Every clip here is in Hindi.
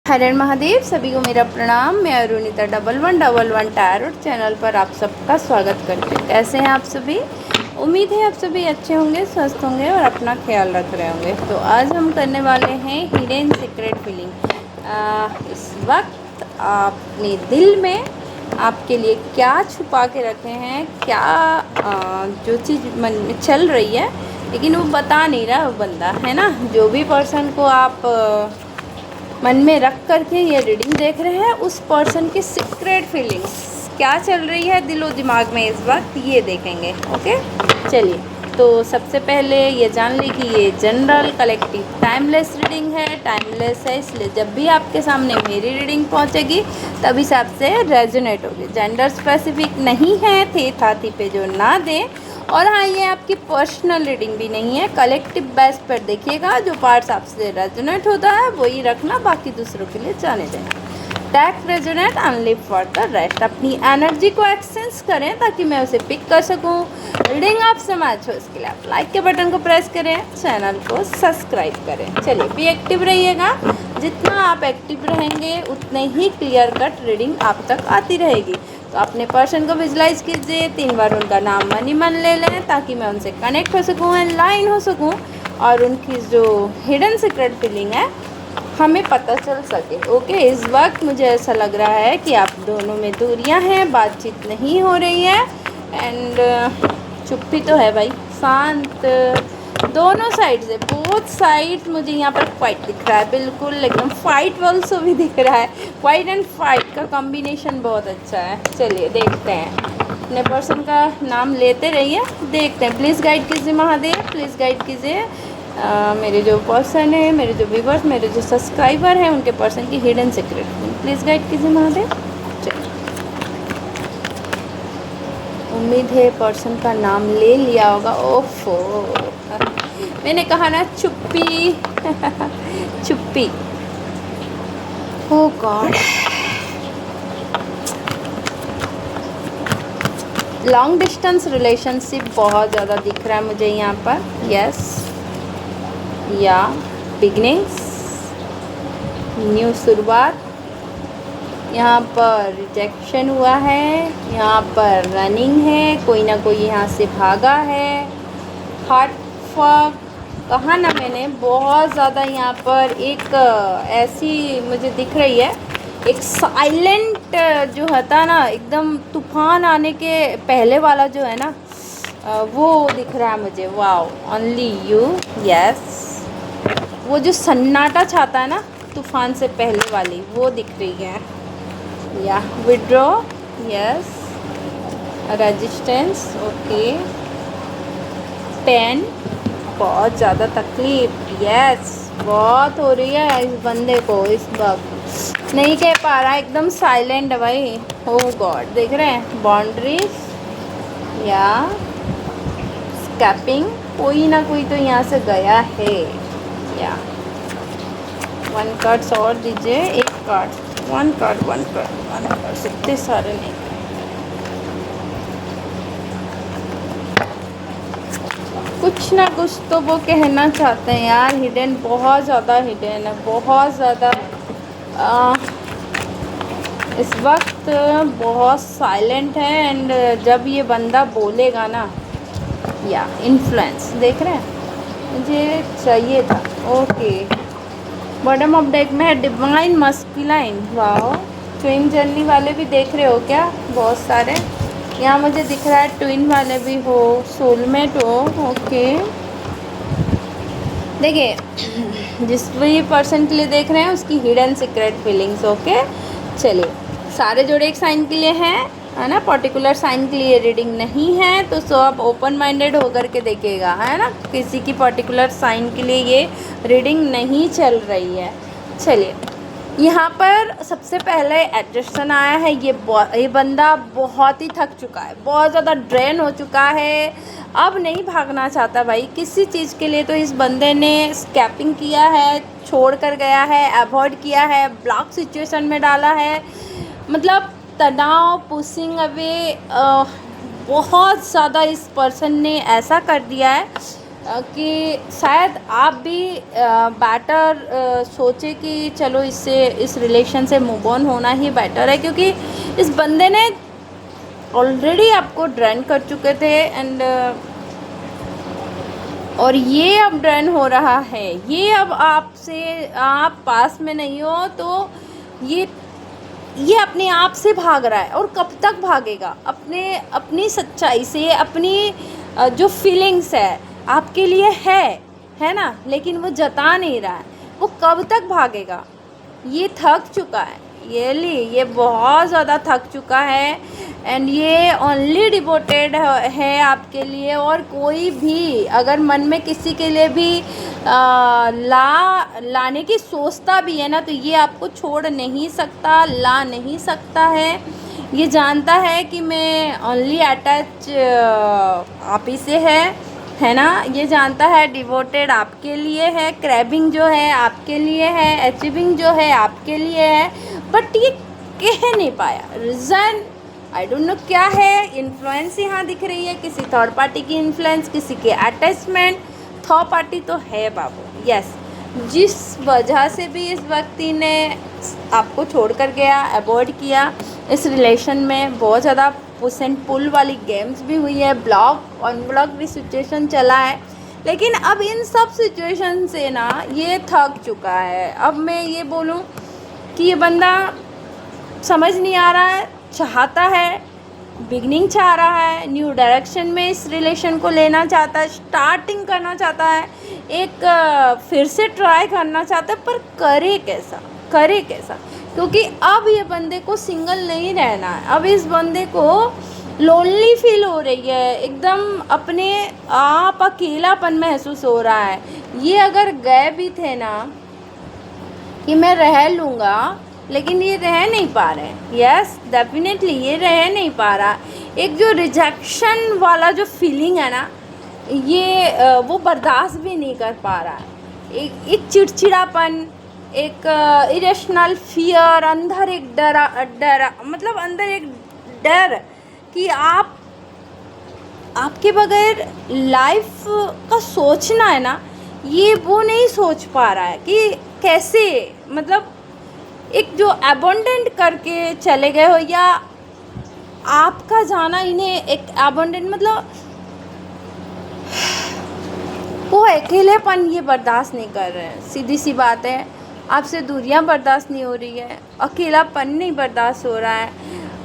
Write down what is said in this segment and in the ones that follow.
हर महादेव, सभी को मेरा प्रणाम। मैं अरुणिता 1111 टैरोट चैनल पर आप सबका स्वागत करती हूँ। कैसे हैं आप सभी? उम्मीद है आप सभी अच्छे होंगे, स्वस्थ होंगे और अपना ख्याल रख रहे होंगे। तो आज हम करने वाले हैं हिडन सीक्रेट फीलिंग। इस वक्त अपने दिल में आपके लिए क्या छुपा के रखे हैं, क्या जो चीज़ मन में चल रही है लेकिन वो बता नहीं रहा वो बंदा, है ना। जो भी पर्सन को आप मन में रख करके ये रीडिंग देख रहे हैं, उस पर्सन की सीक्रेट फीलिंग्स क्या चल रही है दिलो दिमाग में इस वक्त, ये देखेंगे। ओके, चलिए। तो सबसे पहले ये जान ली कि ये जनरल कलेक्टिव टाइमलेस रीडिंग है। टाइमलेस है इसलिए जब भी आपके सामने मेरी रीडिंग पहुंचेगी तब हिसाब से रेजोनेट होगी। जेंडर स्पेसिफिक नहीं है, थे थाती पे जो ना दें। और हाँ, ये आपकी पर्सनल रीडिंग भी नहीं है, कलेक्टिव बेस पर देखिएगा। जो पार्ट्स आपसे रेजोनेट होता है वही रखना, बाकी दूसरों के लिए जाने देना। Tag resonate only for the rest. अपनी एनर्जी को एक्सचेंज करें ताकि मैं उसे पिक कर सकूं। रीडिंग आपसे मैच हो इसके लिए आप लाइक के बटन को प्रेस करें, चैनल को सब्सक्राइब करें। चलिए, भी एक्टिव रहिएगा। जितना आप एक्टिव रहेंगे उतने ही क्लियर कट रीडिंग आप तक आती रहेगी। तो अपने पर्सन को विजुलाइज कीजिए, 3 बार उनका नाम मन ही मन ले लें ताकि मैं उनसे कनेक्ट हो सकूँ, लाइन हो सकूँ और उनकी जो हिडन सीक्रेट फीलिंग है हमें पता चल सके। ओके, इस वक्त मुझे ऐसा लग रहा है कि आप दोनों में दूरियां हैं, बातचीत नहीं हो रही है एंड चुप्पी तो है भाई, शांत। दोनों साइड से, बोथ साइड मुझे यहाँ पर फाइट दिख रहा है, बिल्कुल एकदम फाइट ऑल्सो भी दिख रहा है। फाइट एंड फाइट का कॉम्बिनेशन बहुत अच्छा है। चलिए देखते हैं, अपने पर्सन का नाम लेते रहिए, देखते हैं। प्लीज़ गाइड कीजिए महादेव, प्लीज़ गाइड कीजिए। मेरे जो पर्सन है, मेरे जो व्यूवर्स, मेरे जो सब्सक्राइबर हैं, उनके पर्सन की हिडन सीक्रेट प्लीज़ गाइड कीजिए महादेव। चलिए, उम्मीद है पर्सन का नाम ले लिया होगा। ओफो, मैंने कहा ना, चुप्पी चुप्पी। ओह गॉड, लॉन्ग डिस्टेंस रिलेशनशिप बहुत ज़्यादा दिख रहा है मुझे यहाँ पर। यस या बिगनिंग्स, न्यू शुरुआत। यहाँ पर रिजेक्शन हुआ है, यहाँ पर रनिंग है, कोई ना कोई यहाँ से भागा है। हार्ट फक कहा ना मैंने, बहुत ज़्यादा यहाँ पर एक ऐसी मुझे दिख रही है, एक साइलेंट जो होता ना, एकदम तूफान आने के पहले वाला जो है ना, वो दिख रहा है मुझे। Wow, only you. यस, वो जो सन्नाटा छाता है ना तूफान से पहले वाली, वो दिख रही है। या withdraw, yes, resistance, okay. Pain, बहुत ज़्यादा तकलीफ, यस, बहुत हो रही है इस बंदे को इस वक्त। नहीं कह पा रहा, एकदम साइलेंट है भाई। ओ गॉड, देख रहे हैं, बाउंड्रीज या स्कैपिंग, कोई ना कोई तो यहाँ से गया है। या 1 कार्ड्स और दीजिए, 1 कार्ड, 1 कार्ड, 1 कार्ड, 1 कार्ड, इतने सारे नहीं। कुछ ना कुछ तो वो कहना चाहते हैं यार। हिडन, बहुत ज़्यादा हिडन है, बहुत ज़्यादा। इस वक्त बहुत साइलेंट है एंड जब ये बंदा बोलेगा ना, या इन्फ्लुएंस, देख रहे हैं, मुझे चाहिए था। ओके, बॉटम ऑफ डेक में है divine masculine. Wow, twin journey वाले भी देख रहे हो क्या? बहुत सारे यहाँ मुझे दिख रहा है, ट्विन वाले भी हो, सोलमेट हो। ओके, देखिए, जिस भी पर्सन के लिए देख रहे हैं उसकी हिडन सीक्रेट फीलिंग्स। ओके, चलिए, सारे जोड़े एक साइन के लिए हैं, है ना, पर्टिकुलर साइन के लिए रीडिंग नहीं है। तो सो आप ओपन माइंडेड होकर के देखिएगा, है ना, किसी की पर्टिकुलर साइन के लिए ये रीडिंग नहीं चल रही है। चलिए, यहाँ पर सबसे पहले एडजस्टन आया है। ये बंदा बहुत ही थक चुका है, बहुत ज़्यादा ड्रेन हो चुका है, अब नहीं भागना चाहता भाई किसी चीज़ के लिए। तो इस बंदे ने स्कैपिंग किया है, छोड़ कर गया है, अवॉइड किया है, ब्लॉक सिचुएशन में डाला है, मतलब तनाव, पुशिंग अवे, बहुत ज़्यादा इस पर्सन ने ऐसा कर दिया है कि शायद आप भी बेटर सोचे कि चलो इससे, इस रिलेशन से मूव ऑन होना ही बेटर है, क्योंकि इस बंदे ने ऑलरेडी आपको ड्रेन कर चुके थे एंड और ये अब ड्रेन हो रहा है। ये अब आपसे, आप पास में नहीं हो तो ये अपने आप से भाग रहा है। और कब तक भागेगा? अपनी सच्चाई से, अपनी जो फीलिंग्स है आपके लिए है ना, लेकिन वो जता नहीं रहा है। वो कब तक भागेगा? ये थक चुका है, ये बहुत ज़्यादा थक चुका है एंड ये ओनली डिवोटेड है आपके लिए। और कोई भी अगर मन में किसी के लिए भी लाने की सोचता भी है ना, तो ये आपको छोड़ नहीं सकता, ला नहीं सकता है। ये जानता है कि मैं ओनली अटैच आप ही से है ना। ये जानता है डिवोटेड आपके लिए है, क्रैबिंग जो है आपके लिए है, अचीविंग जो है आपके लिए है, बट ये कह नहीं पाया। रीज़न आई डोंट नो क्या है। इन्फ्लुएंस यहाँ दिख रही है, किसी थर्ड पार्टी की इन्फ्लुएंस, किसी के अटैचमेंट। थर्ड पार्टी तो है बाबू, यस। जिस वजह से भी इस व्यक्ति ने आपको छोड़ कर गया, अवॉइड किया, इस रिलेशन में बहुत ज़्यादा पुश एंड पुल वाली गेम्स भी हुई है, ब्लॉक अनब्लॉक भी सिचुएशन चला है। लेकिन अब इन सब सिचुएशन से ना ये थक चुका है। अब मैं ये बोलूँ कि ये बंदा समझ नहीं आ रहा है, चाहता है, बिगनिंग चाह रहा है, न्यू डायरेक्शन में इस रिलेशन को लेना चाहता है, स्टार्टिंग करना चाहता है, एक फिर से ट्राई करना चाहता है, पर करे कैसा? क्योंकि अब ये बंदे को सिंगल नहीं रहना है। अब इस बंदे को लोनली फील हो रही है, एकदम अपने आप अकेलापन महसूस हो रहा है। ये अगर गए भी थे ना कि मैं रह लूँगा, लेकिन ये रह नहीं पा रहे हैं। यस, डेफिनेटली ये रह नहीं पा रहा। एक जो रिजेक्शन वाला जो फीलिंग है ना, ये वो बर्दाश्त भी नहीं कर पा रहा है। एक चिड़चिड़ापन, एक इरेशनल फियर, अंदर एक डर, मतलब अंदर एक डर कि आपके बगैर लाइफ का सोचना है ना, ये वो नहीं सोच पा रहा है कि कैसे, मतलब एक जो अबंडेंट करके चले गए हो, या आपका जाना इन्हें एक अबंडेंट, मतलब वो अकेलेपन ये बर्दाश्त नहीं कर रहे हैं। सीधी सी बात है, आपसे दूरियां बर्दाश्त नहीं हो रही है, अकेलापन नहीं बर्दाश्त हो रहा है।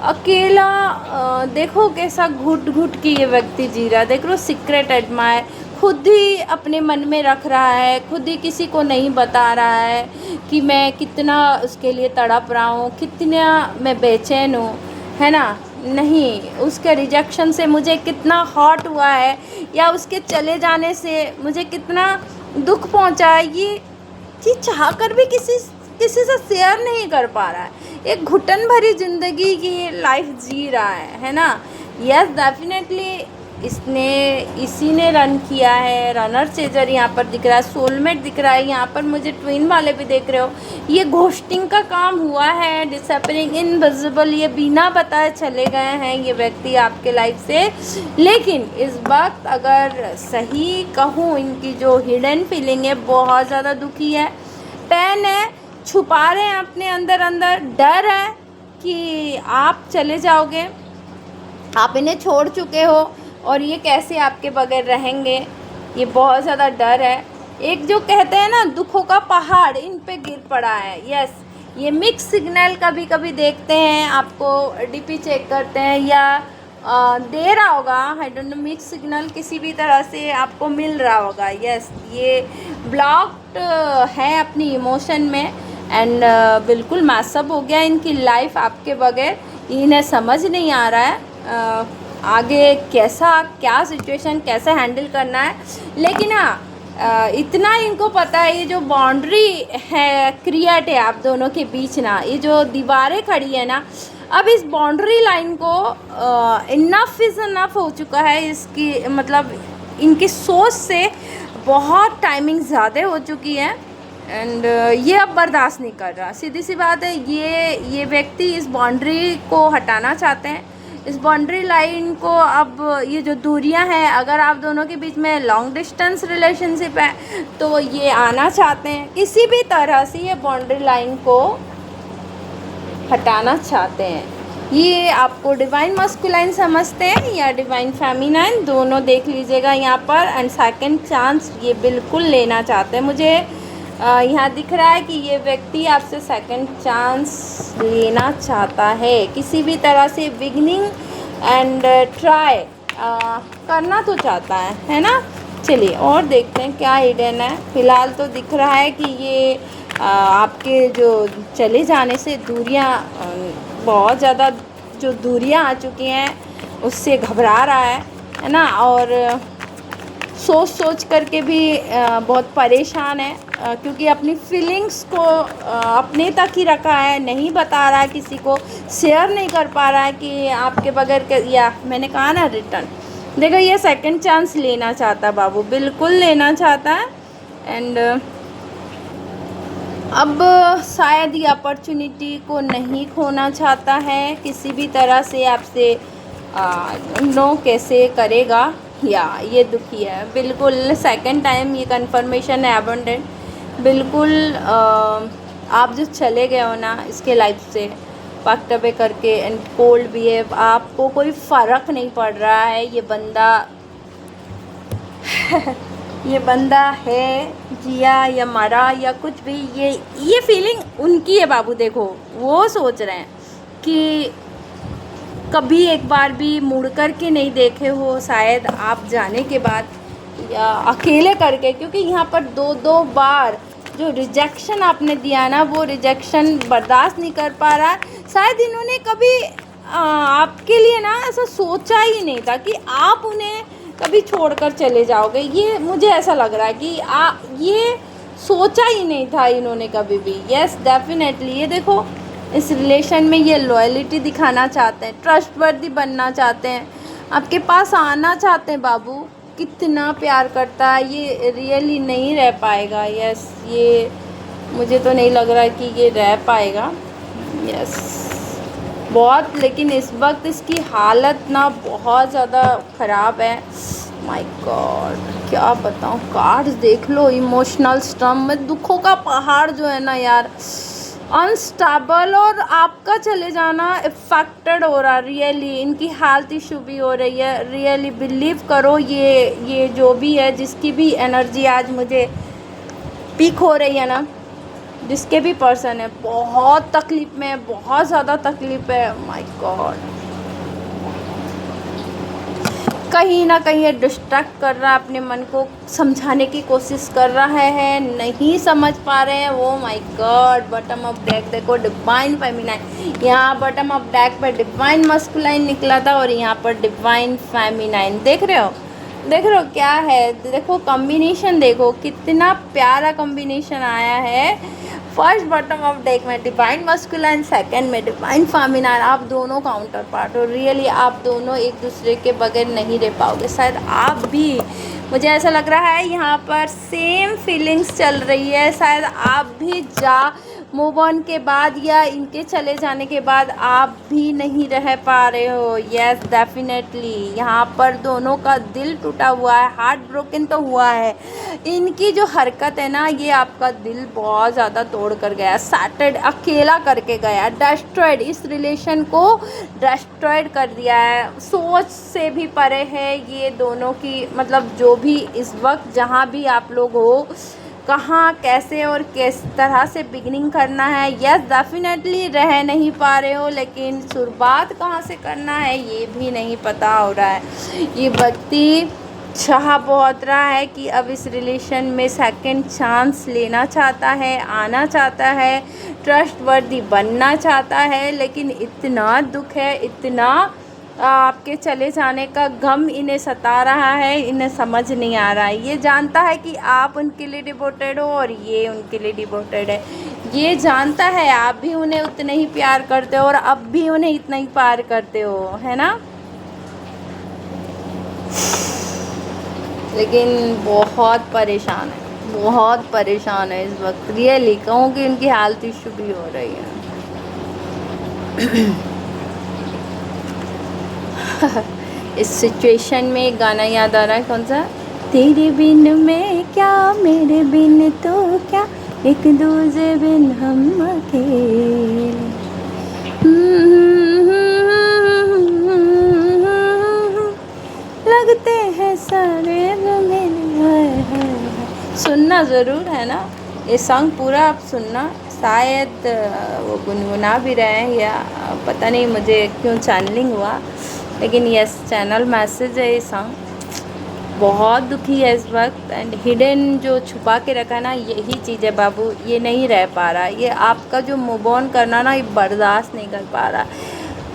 अकेला देखो कैसा घुट घुट के ये व्यक्ति जी रहा है। देख लो, सीक्रेट एडमायर खुद ही अपने मन में रख रहा है, खुद ही किसी को नहीं बता रहा है कि मैं कितना उसके लिए तड़प रहा हूँ, कितना मैं बेचैन हूँ, है ना। नहीं, उसके रिजेक्शन से मुझे कितना हॉट हुआ है, या उसके चले जाने से मुझे कितना दुख पहुँचा है, ये चाह कर भी किसी से शेयर नहीं कर पा रहा है। एक घुटन भरी ज़िंदगी की लाइफ जी रहा है ना। यस, डेफिनेटली इसी ने रन किया है। रनर चेजर यहाँ पर दिख रहा है, सोलमेट दिख रहा है, यहाँ पर मुझे ट्विन वाले भी देख रहे हो। ये घोस्टिंग का काम हुआ है, डिसअपीयरिंग, इनविजिबल, ये बिना बताए चले गए हैं ये व्यक्ति आपके लाइफ से। लेकिन इस वक्त अगर सही कहूँ, इनकी जो हिडन फीलिंग है बहुत ज़्यादा दुखी है, पेन है, छुपा रहे हैं अपने अंदर, डर है कि आप चले जाओगे, आप इन्हें छोड़ चुके हो और ये कैसे आपके बगैर रहेंगे, ये बहुत ज़्यादा डर है। एक जो कहते हैं ना, दुखों का पहाड़ इन पे गिर पड़ा है। यस, ये मिक्स सिग्नल कभी कभी देखते हैं, आपको डीपी चेक करते हैं या दे रहा होगा, I don't know, mix signal किसी भी तरह से आपको मिल रहा होगा। यस, ये ब्लॉक्ड है अपनी इमोशन में एंड बिल्कुल मैसअप हो गया इनकी लाइफ आपके बगैर। इन्हें समझ नहीं आ रहा है आगे क्या सिचुएशन कैसे हैंडल करना है। लेकिन हाँ, इतना इनको पता है, ये जो बाउंड्री है क्रिएट है आप दोनों के बीच ना, ये जो दीवारें खड़ी है ना, अब इस बाउंड्री लाइन को इनफ इज़ इनफ हो चुका है। इसकी मतलब इनकी सोच से बहुत टाइमिंग ज़्यादा हो चुकी है एंड ये अब बर्दाश्त नहीं कर रहा। सीधी सी बात है, ये व्यक्ति इस बाउंड्री को हटाना चाहते हैं, इस बाउंड्री लाइन को अब ये जो दूरियां हैं, अगर आप दोनों के बीच में लॉन्ग डिस्टेंस रिलेशनशिप है तो ये आना चाहते हैं, किसी भी तरह से ये बाउंड्री लाइन को हटाना चाहते हैं। ये आपको डिवाइन मस्कुलाइन समझते हैं या डिवाइन फेमिनाइन, दोनों देख लीजिएगा यहाँ पर। एंड सेकंड चांस ये बिल्कुल लेना चाहते हैं। मुझे यहाँ दिख रहा है कि ये व्यक्ति आपसे सेकंड चांस लेना चाहता है, किसी भी तरह से बिगिनिंग एंड ट्राई करना तो चाहता है ना। चलिए और देखते हैं क्या हिडन है। फ़िलहाल तो दिख रहा है कि ये आपके जो चले जाने से दूरियां, बहुत ज़्यादा जो दूरियां आ चुकी हैं उससे घबरा रहा है ना। और सोच सोच करके भी बहुत परेशान है, क्योंकि अपनी फीलिंग्स को अपने तक ही रखा है, नहीं बता रहा है किसी को, शेयर नहीं कर पा रहा है कि आपके बगैर के, या मैंने कहा ना रिटर्न। देखो ये सेकंड चांस लेना चाहता है बाबू, बिल्कुल लेना चाहता है। एंड अब शायद ये अपॉर्चुनिटी को नहीं खोना चाहता है किसी भी तरह से आपसे। नो कैसे करेगा, या ये दुखी है बिल्कुल। सेकंड टाइम ये कंफर्मेशन है अबंडेंट, बिल्कुल। आप जो चले गए हो ना इसके लाइफ से पाक्ट अवे करके, एंड कोल्ड बिहेव, आपको कोई फ़र्क नहीं पड़ रहा है ये बंदा ये बंदा है जिया या मरा या कुछ भी, ये फीलिंग उनकी है बाबू। देखो वो सोच रहे हैं कि कभी एक बार भी मुड़ कर के नहीं देखे हो शायद आप जाने के बाद, या अकेले करके, क्योंकि यहाँ पर दो बार जो रिजेक्शन आपने दिया ना, वो रिजेक्शन बर्दाश्त नहीं कर पा रहा। शायद इन्होंने कभी आपके लिए ना ऐसा सोचा ही नहीं था कि आप उन्हें कभी छोड़कर चले जाओगे। ये मुझे ऐसा लग रहा है कि ये सोचा ही नहीं था इन्होंने कभी भी। यस डेफिनेटली, ये देखो इस रिलेशन में ये लॉयल्टी दिखाना चाहते हैं, ट्रस्टवर्दी बनना चाहते हैं, आपके पास आना चाहते हैं बाबू। कितना प्यार करता है ये, रियली नहीं रह पाएगा। यस ये मुझे तो नहीं लग रहा है कि ये रह पाएगा। यस बहुत, लेकिन इस वक्त इसकी हालत ना बहुत ज़्यादा ख़राब है। माय गॉड क्या बताऊँ, कार्ड्स देख लो, इमोशनल स्टर्म में दुखों का पहाड़ जो है ना यार, अनस्टेबल, और आपका चले जाना इफेक्टेड हो रहा। रियली इनकी हेल्थ इशू भी हो रही है। रियली बिलीव करो, ये जो भी है, जिसकी भी एनर्जी आज मुझे पीक हो रही है ना, जिसके भी पर्सन है, बहुत तकलीफ़ में है, बहुत ज़्यादा तकलीफ़ है। माय गॉड कहीं ना कहीं ये डिस्ट्रैक्ट कर रहा है, अपने मन को समझाने की कोशिश कर रहा है, नहीं समझ पा रहे हैं वो। My God bottom of deck देखो, डिवाइन फेमिनाइन, यहाँ बॉटम ऑफ डेक पर डिवाइन मस्कुलाइन निकला था और यहाँ पर डिवाइन फेमिनाइन। देख रहे हो क्या है, देखो कॉम्बिनेशन, देखो कितना प्यारा कॉम्बिनेशन आया है। फर्स्ट बॉटम ऑफ डेक में डिवाइन मस्कुलाइन, सेकंड में डिवाइन फेमिनाइन। आप दोनों काउंटर पार्ट हो, रियली आप दोनों एक दूसरे के बगैर नहीं रह पाओगे। शायद आप भी, मुझे ऐसा लग रहा है यहाँ पर सेम फीलिंग्स चल रही है। शायद आप भी मूव ऑन के बाद या इनके चले जाने के बाद आप भी नहीं रह पा रहे हो। यस डेफिनेटली यहाँ पर दोनों का दिल टूटा हुआ है, हार्ट ब्रोकन तो हुआ है। इनकी जो हरकत है ना, ये आपका दिल बहुत ज़्यादा तोड़ कर गया, सैटर्ड अकेला करके गया, डिस्ट्रॉयड, इस रिलेशन को डिस्ट्रॉयड कर दिया है। सोच से भी परे है ये दोनों की, मतलब जो भी इस वक्त जहाँ भी आप लोग हो, कहाँ कैसे और किस तरह से बिगिनिंग करना है। यस डेफिनेटली रह नहीं पा रहे हो, लेकिन शुरुआत कहाँ से करना है ये भी नहीं पता हो रहा है। ये व्यक्ति चाह बहुत रहा है कि अब इस रिलेशन में सेकंड चांस लेना चाहता है, आना चाहता है, ट्रस्टवर्दी बनना चाहता है, लेकिन इतना दुख है, इतना आपके चले जाने का गम इन्हें सता रहा है, इन्हें समझ नहीं आ रहा है। ये जानता है कि आप उनके लिए डिवोटेड हो और ये उनके लिए डिवोटेड है। ये जानता है आप भी उन्हें उतने ही प्यार करते हो और अब भी उन्हें इतना ही प्यार करते हो, है ना। लेकिन बहुत परेशान है, बहुत परेशान है इस वक्त। रियली कहूँ कि उनकी हेल्थ इशू भी हो रही है। इस सिचुएशन में एक गाना याद आ रहा है, कौन सा? तेरे बिन मैं क्या, मेरे बिन तो क्या, एक दूजे बिन हम अकेले। लगते हैं सारे सुनना ज़रूर है ना, ये सॉन्ग पूरा आप सुनना। शायद वो गुनगुना भी रहे हैं या पता नहीं मुझे क्यों चैनलिंग हुआ, लेकिन यस चैनल मैसेज है ये सॉन्ग। बहुत दुखी है इस वक्त, एंड हिडन जो छुपा के रखा ना, यही चीज़ है बाबू, ये नहीं रह पा रहा। ये आपका जो मूव ऑन करना ना, ये बर्दाश्त नहीं कर पा रहा।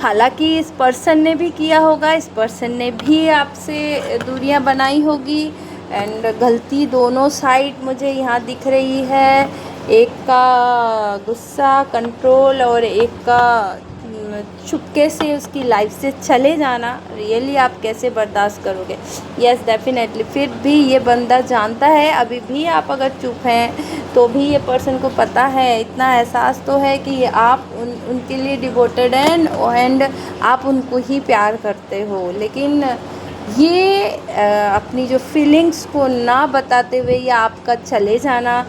हालांकि इस पर्सन ने भी किया होगा, इस पर्सन ने भी आपसे दूरियां बनाई होगी, एंड गलती दोनों साइड मुझे यहाँ दिख रही है। एक का गुस्सा कंट्रोल और एक का चुपके से उसकी लाइफ से चले जाना। रियली आप कैसे बर्दाश्त करोगे? Yes definitely. फिर भी ये बंदा जानता है, अभी भी आप अगर चुप हैं तो भी ये पर्सन को पता है, इतना एहसास तो है कि ये आप उनके लिए डिवोटेड हैं एंड आप उनको ही प्यार करते हो। लेकिन ये अपनी जो फीलिंग्स को ना बताते हुए ये आपका चले जाना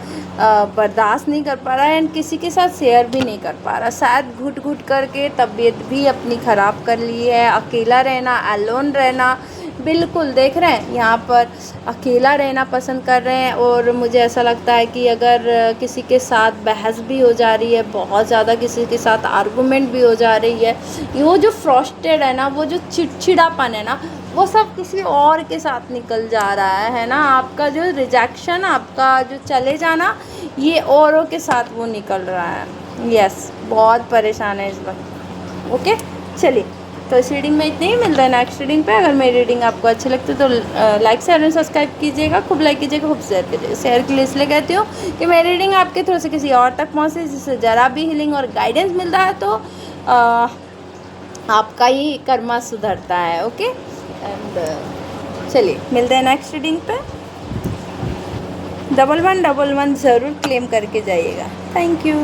बर्दाश्त नहीं कर पा रहा है, एंड किसी के साथ शेयर भी नहीं कर पा रहा। शायद घुट घुट करके तबीयत भी अपनी ख़राब कर ली है। अकेला रहना, अलोन रहना, बिल्कुल देख रहे हैं यहाँ पर अकेला रहना पसंद कर रहे हैं। और मुझे ऐसा लगता है कि अगर किसी के साथ बहस भी हो जा रही है, बहुत ज़्यादा किसी के साथ आर्गूमेंट भी हो जा रही है, वो जो फ्रस्ट्रेटेड है ना, वो जो चिड़चिड़ापन है ना, वो सब किसी और के साथ निकल जा रहा है ना। आपका जो रिजेक्शन, आपका जो चले जाना, ये औरों के साथ वो निकल रहा है। यस बहुत परेशान है इस वक्त। ओके चलिए, तो इस रीडिंग में इतने ही, मिलता है नेक्स्ट रीडिंग पे। अगर मेरी रीडिंग आपको अच्छी लगती है तो लाइक शेयर और सब्सक्राइब कीजिएगा, खूब लाइक कीजिएगा, खूब शेयर कीजिएगा। शेयर के लिए इसलिए कहती हूँ कि मेरी रीडिंग आपके थ्रू से किसी और तक पहुँचे, जिससे ज़रा भी हीलिंग और गाइडेंस मिलता है तो आपका ही कर्मा सुधरता है। ओके एंड चलिए मिलते हैं नेक्स्ट रीडिंग पे। 1111 ज़रूर क्लेम करके जाइएगा। Thank you.